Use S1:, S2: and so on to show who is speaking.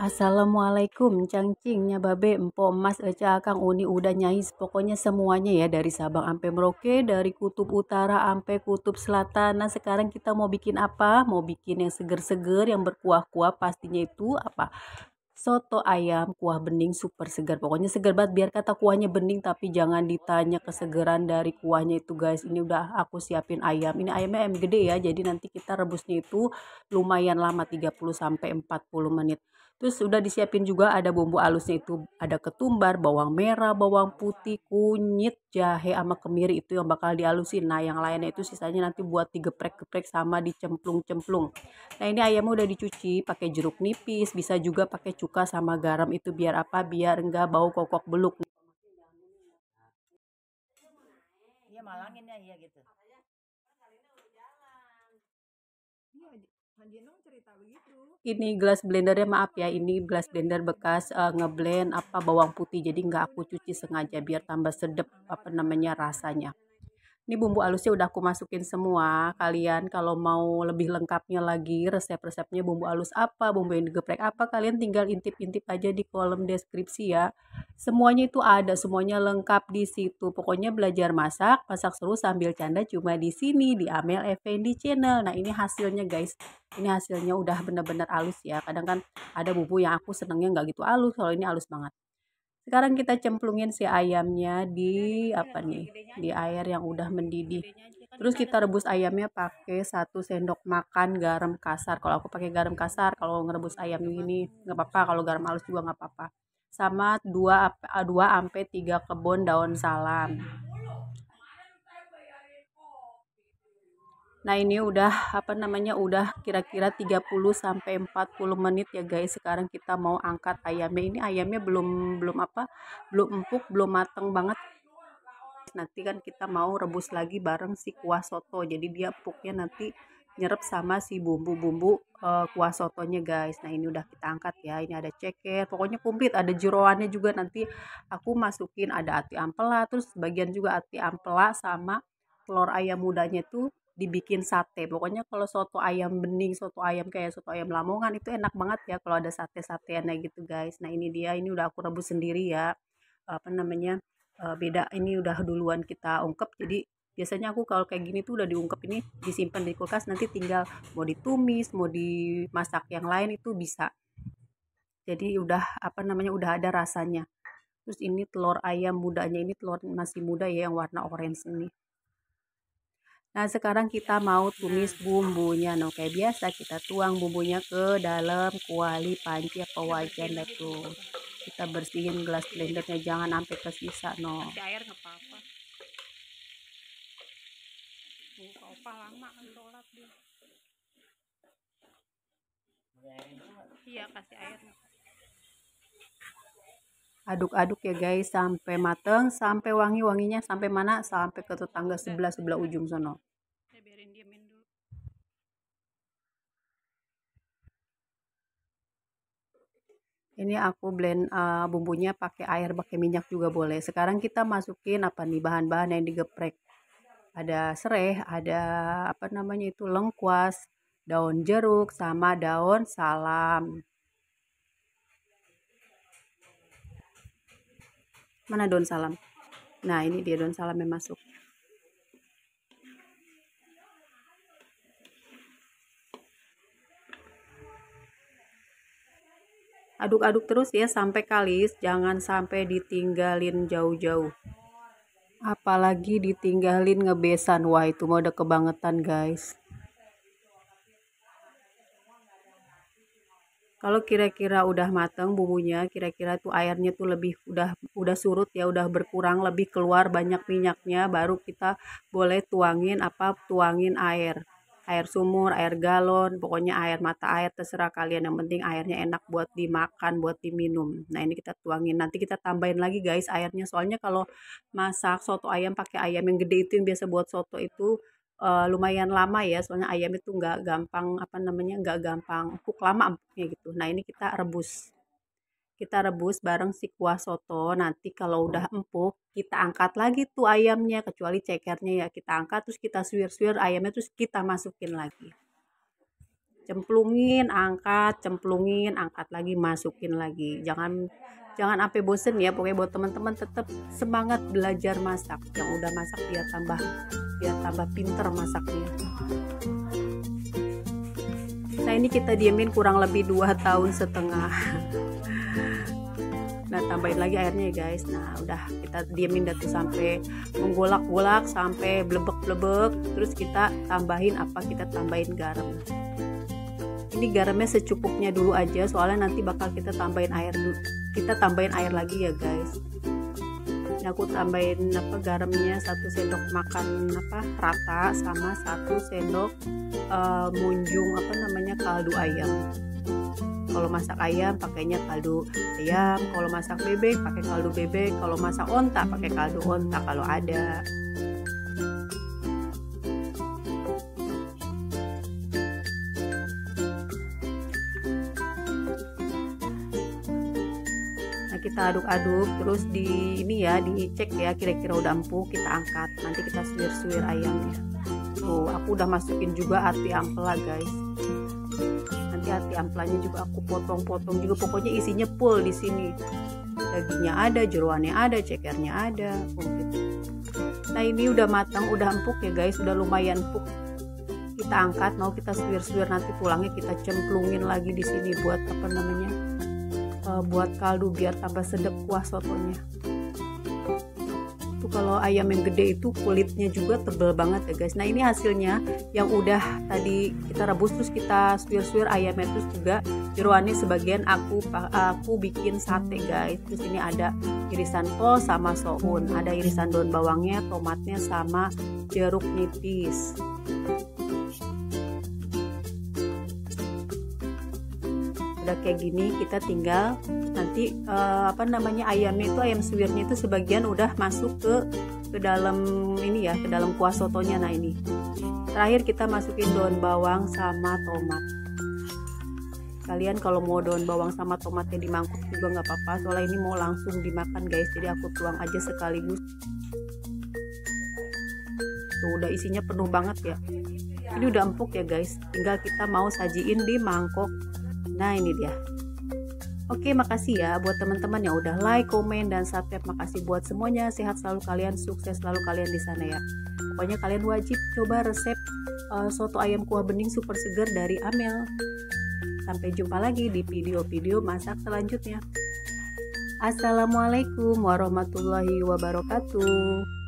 S1: Assalamualaikum, cangcingnya babe, empo emas, ece akang, uni, udah nyais, pokoknya semuanya ya dari Sabang sampai Merauke, dari kutub utara sampai kutub selatan. Nah sekarang kita mau bikin apa? Mau bikin yang seger-seger, yang berkuah-kuah, pastinya itu apa? Soto ayam kuah bening super segar. Pokoknya segar banget biar kata kuahnya bening tapi jangan ditanya kesegeran dari kuahnya itu guys. Ini udah aku siapin ayam. Ini ayamnya ayam gede ya. Jadi nanti kita rebusnya itu lumayan lama 30 sampai 40 menit. Terus udah disiapin juga ada bumbu halusnya itu ada ketumbar, bawang merah, bawang putih, kunyit, jahe sama kemiri itu yang bakal dihalusin. Nah, yang lainnya itu sisanya nanti buat digeprek-geprek sama dicemplung-cemplung. Nah, ini ayamnya udah dicuci pakai jeruk nipis, bisa juga pakai cuka sama garam itu biar apa? Biar enggak bau kokok beluk.
S2: Iya malangin ya iya gitu.
S1: Ini gelas blendernya maaf ya, ini gelas blender bekas ngeblend apa bawang putih jadi nggak aku cuci sengaja biar tambah sedep apa namanya rasanya. Ini bumbu halusnya udah aku masukin semua. Kalian kalau mau lebih lengkapnya lagi resep-resepnya bumbu halus apa, bumbu yang digeprek apa, kalian tinggal intip-intip aja di kolom deskripsi ya. Semuanya itu ada, semuanya lengkap di situ. Pokoknya belajar masak, masak seru sambil canda cuma di sini di Amel Effendi Channel. Nah, ini hasilnya guys. Ini hasilnya udah bener-bener halus ya. Kadang kan ada bumbu yang aku senengnya nggak gitu halus, kalau ini halus banget. Sekarang kita cemplungin si ayamnya di apa nih? Di air yang udah mendidih. Terus kita rebus ayamnya pakai 1 sendok makan garam kasar. Kalau aku pakai garam kasar, kalau ngerebus ayam ini nggak apa-apa. Kalau garam halus juga nggak apa-apa. Sama 2 sampai 3 kebun daun salam. Nah, ini udah apa namanya? Udah kira-kira 30 sampai 40 menit ya guys. Sekarang kita mau angkat ayamnya. Ini ayamnya belum belum apa? Belum empuk, belum mateng banget. Nanti kan kita mau rebus lagi bareng si kuah soto. Jadi dia empuknya nanti nyerap sama si bumbu-bumbu kuah sotonya guys. Nah, ini udah kita angkat ya. Ini ada ceker, pokoknya komplit, ada jeroannya juga nanti aku masukin ada ati ampela, terus sebagian juga ati ampela sama telur ayam mudanya tuh dibikin sate. Pokoknya kalau soto ayam bening, soto ayam kayak soto ayam Lamongan itu enak banget ya kalau ada sate-sateannya gitu guys. Nah, ini dia, ini udah aku rebus sendiri ya. Apa namanya? Beda ini udah duluan kita ungkep jadi biasanya aku kalau kayak gini tuh udah diungkep ini disimpan di kulkas nanti tinggal mau ditumis mau dimasak yang lain itu bisa jadi udah apa namanya udah ada rasanya. Terus ini telur ayam mudanya ini telur masih muda ya yang warna orange ini. Nah, sekarang kita mau tumis bumbunya. Nah, kayak biasa kita tuang bumbunya ke dalam kuali panci apa wajan dah tuh. Kita bersihin gelas blendernya jangan sampai tersisa no.
S2: Kasih air nggak apa-apa. Kak Opa lama kan sholat dia. Iya kasih air.
S1: Aduk-aduk ya guys sampai mateng, sampai wangi-wanginya sampai mana? Sampai ke tetangga sebelah ujung sono.
S2: Ya biarin diemin dulu.
S1: Ini aku blend bumbunya pakai air, pakai minyak juga boleh. Sekarang kita masukin apa nih bahan-bahan yang digeprek. Ada sereh, ada apa namanya itu lengkuas, daun jeruk sama daun salam. Mana daun salam? Nah, ini dia daun salam yang masuk. Aduk-aduk terus ya sampai kalis, jangan sampai ditinggalin jauh-jauh. Apalagi ditinggalin ngebesan, wah itu mah udah kebangetan guys. Kalau kira-kira udah mateng bumbunya, kira-kira tuh airnya tuh lebih udah surut ya, udah berkurang, lebih keluar banyak minyaknya, baru kita boleh tuangin air. Air sumur, air galon, pokoknya air mata air terserah kalian. Yang penting airnya enak buat dimakan, buat diminum. Nah, ini kita tuangin. Nanti kita tambahin lagi guys airnya. Soalnya kalau masak soto ayam pakai ayam yang gede itu yang biasa buat soto itu lumayan lama ya, soalnya ayam itu nggak gampang, apa namanya, nggak gampang empuk, lama empuknya gitu. Nah, ini kita rebus. Kita rebus bareng si kuah soto. Nanti kalau udah empuk, kita angkat lagi tuh ayamnya, kecuali cekernya ya. Kita angkat, terus kita suwir-suwir ayamnya, terus kita masukin lagi. cemplungin, angkat, cemplungin, angkat lagi, masukin lagi. Jangan sampai bosen ya. Pokoknya buat teman-teman tetap semangat belajar masak. Yang udah masak biar tambah pinter masaknya. Nah, ini kita diemin kurang lebih 2 tahun setengah. Nah, tambahin lagi airnya ya guys. Nah, udah kita diemin dah tuh sampai menggolak-golak sampai blebek-blebek. Terus kita tambahin apa? Kita tambahin garam. Ini garamnya secukupnya dulu aja, soalnya nanti bakal kita tambahin air dulu. Kita tambahin air lagi ya guys. Ini aku tambahin garamnya 1 sendok makan rata sama 1 sendok munjung kaldu ayam. Kalau masak ayam pakainya kaldu ayam, kalau masak bebek pakai kaldu bebek, kalau masak onta pakai kaldu onta kalau ada. Nah, kita aduk-aduk terus dicek ya kira-kira udah empuk, kita angkat. Nanti kita suwir-suwir ayamnya. Tuh, aku udah masukin juga ati ampela guys. Hati amplanya juga aku potong-potong juga, pokoknya isinya full di sini. Dagingnya ada, jeroannya ada, cekernya ada, komplit. Nah, ini udah matang, udah empuk ya guys, udah lumayan empuk. Kita angkat, mau kita suwir-suwir, nanti tulangnya kita cemplungin lagi di sini buat buat kaldu biar tambah sedap kuah sotonya. Kalau ayam yang gede itu kulitnya juga tebel banget ya guys. Nah, ini hasilnya yang udah tadi kita rebus, terus kita suwir-suwir ayamnya, terus juga jeroannya sebagian aku bikin sate guys. Terus ini ada irisan kol sama soun, ada irisan daun bawangnya, tomatnya sama jeruk nipis. Udah kayak gini, kita tinggal nanti ayamnya itu, ayam suwirnya itu sebagian udah masuk ke dalam ini ya, ke dalam kuah sotonya. Nah, ini terakhir kita masukin daun bawang sama tomat. Kalian kalau mau daun bawang sama tomatnya di mangkuk juga nggak apa-apa, soalnya ini mau langsung dimakan guys, jadi aku tuang aja sekaligus. Tuh, udah isinya penuh banget ya. Ini udah empuk ya guys, tinggal kita mau sajiin di mangkok. Nah, ini dia. Oke, makasih ya buat teman-teman yang udah like, komen, dan subscribe. Makasih buat semuanya. Sehat selalu kalian, sukses selalu kalian di sana ya. Pokoknya kalian wajib coba resep soto ayam kuah bening super seger dari Amel. Sampai jumpa lagi di video-video masak selanjutnya. Assalamualaikum warahmatullahi wabarakatuh.